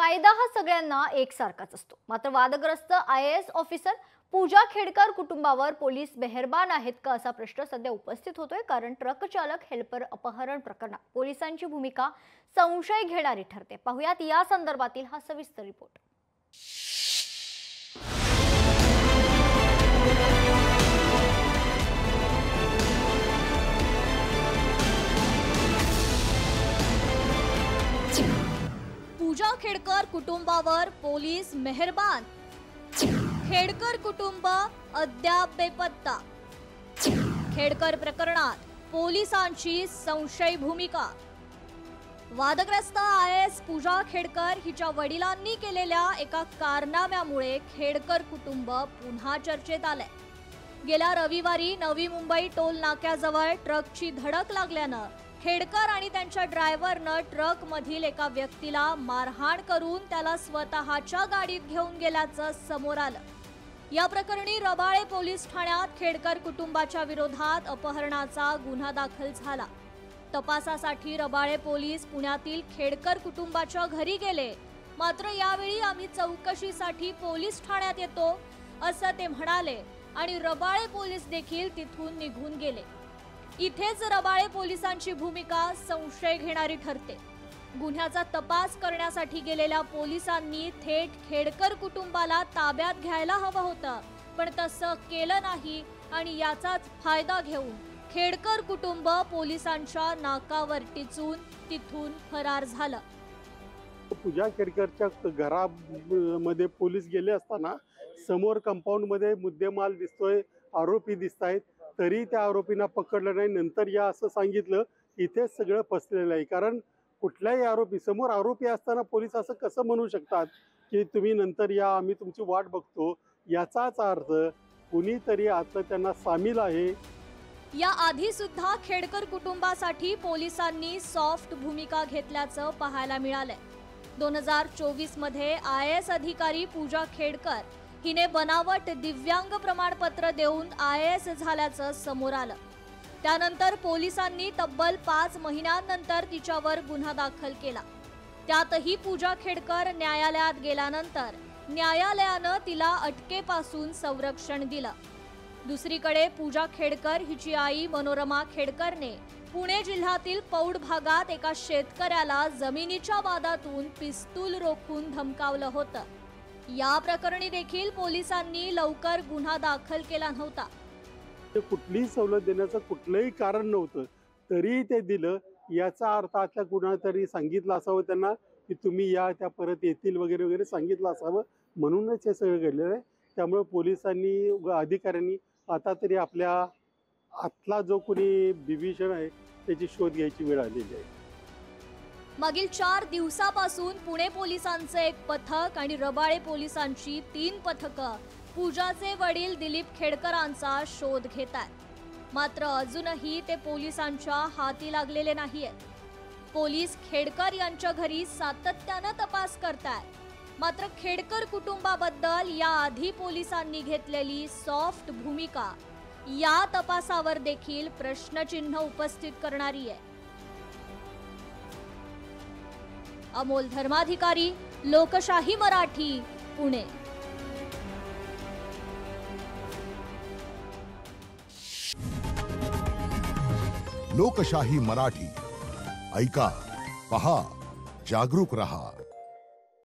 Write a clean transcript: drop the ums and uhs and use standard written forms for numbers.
कायदा हा सगळ्यांना एकसारखाच असतो, मात्र वादग्रस्त IAS ऑफिसर पूजा खेडकर कुटुंबावर पोलीस मेहरबान आहेत का असा प्रश्न सध्या उपस्थित होतोय। कारण ट्रक चालक हेल्पर अपहरण प्रकरणात पोलिसांची भूमिका संशय घेणारी ठरते। पाहुयात या संदर्भातील हा सविस्तर रिपोर्ट। पूजा खेडकर कुटुंबावर पोलीस मेहरबान, खेडकर कुटुंब अद्याप बेपत्ता। खेडकर प्रकरणात पोलिसांची संशयी भूमिका। वादग्रस्त IAS पूजा खेडकर हिच्या वडिलांनी केलेल्या एका कारनाम्यामुळे खेडकर कुटुंब पुन्हा चर्चेत आले। गेल्या रविवारी नवी मुंबई टोल नाक्याजवळ ट्रकची धडक लागल्यानं खेडकर आणि त्यांच्या ड्रायव्हरनं ट्रक मधील एका व्यक्तीला मारहाण करून त्याला स्वतःच्या गाडीत घेऊन गेल्याचं समोर आलं। या प्रकरणी रबाळे पोलीस ठाण्यात खेडकर कुटुंबाच्या विरोधात अपहरणाचा गुन्हा दाखल झाला। तपासासाठी रबाळे पोलीस पुण्यातील खेडकर कुटुंबाच्या घरी गेले, मात्र यावेळी आम्ही चौकशीसाठी पोलीस ठाण्यात येतो असं ते म्हणाले आणि रबाळे पोलीस देखील तिथून निघून गेले। इथेच रबाळे पोलिसांची भूमिका संशय घेणारी ठरते। गुन्ह्याचा तपास करण्यासाठी गेलेल्या पोलिसांनी थेट खेडकर कुटुंबाला ताब्यात घ्यायला हवं होतं, पण तसं केलं नाही आणि याचाच फायदा घेऊन खेडकर कुटुंब पोलिसांच्या नाकावर टिचून तिथून फरार झालं। पूजा खेडकरच्या घरामध्ये पोलीस गेले असताना समोर कंपाऊंड मध्ये मुद्देमाल दिसतोय, आरोपी दिसतायत, तरी त्या आरोपींना पकडलं नाही। नंतर या असं सांगितलं, इथेच सगळं फसलेलं आहे। कारण कुठल्याही आरोपी समोर आरोपी असताना पोलीस असं कसं म्हणू शकतात की तुम्ही नंतर या, आम्ही तुमची वाट बघतो। याचाच अर्थ कुणीतरी आता त्यांना सामील आहे। या आधी सुद्धा खेडकर कुटुंबासाठी पोलिसांनी सॉफ्ट भूमिका घेतल्याचं पाहायला मिळालंय। 2024 मध्ये IAS अधिकारी पूजा खेडकर हिने बनावट दिव्यांग प्रमाणपत्र देऊन IAS झाल्याचं समोर आलं। त्यानंतर पोलिसांनी तब्बल 5 महिन्यांनंतर तिच्यावर गुन्हा दाखल केला। त्यातही पूजा खेडकर न्यायालयात गेल्यानंतर न्यायालयानं तिला अटकेपासून संरक्षण दिलं। दुसरीकडे पूजा खेडकर हिची आई मनोरमा खेडकरने पुणे जिल्ह्यातील पौड भागात एका शेतकऱ्याला जमिनीच्या वादातून पिस्तूल रोखून धमकावलं होतं। या प्रकरणी देखील पोलिसांनी लवकर गुन्हा दाखल केला नव्हता। कुठलीही सवलत देण्याचं कुठलंही कारण नव्हतं, तरी ते दिलं। याचा अर्थ आता कुणातरी सांगितलं असावं त्यांना की तुम्ही या, त्या परत येतील वगैरे वगैरे सांगितलं असावं, म्हणूनच हे सगळं घडलेलं आहे। त्यामुळे पोलिसांनी व अधिकाऱ्यांनी आता तरी आपल्या आतला जो कोणी बिभीषण आहे त्याची शोध घ्यायची वेळ आलेली आहे। मागील 4 दिवसापासून पुणे पोलिसांचे एक पथक आणि रबाळे पोलिसांची 3 पथकं पूजाचे वडील दिलीप खेडकरांचा शोध घेतात। मात्र अजूनही ते पोलिसांच्या हाती लागलेले नाहीयेत। पोलीस खेडकर यांच्या घरी सातत्यानं तपास करतात, मात्र खेडकर कुटुंबाबद्दल याआधी पोलिसांनी घेतलेली सॉफ्ट भूमिका या तपासावर देखील प्रश्नचिन्ह उपस्थित करणारी आहे। अमोल धर्माधिकारी, लोकशाही मराठी, पुणे। लोकशाही मराठी ऐका, पहा, जागरूक रहा।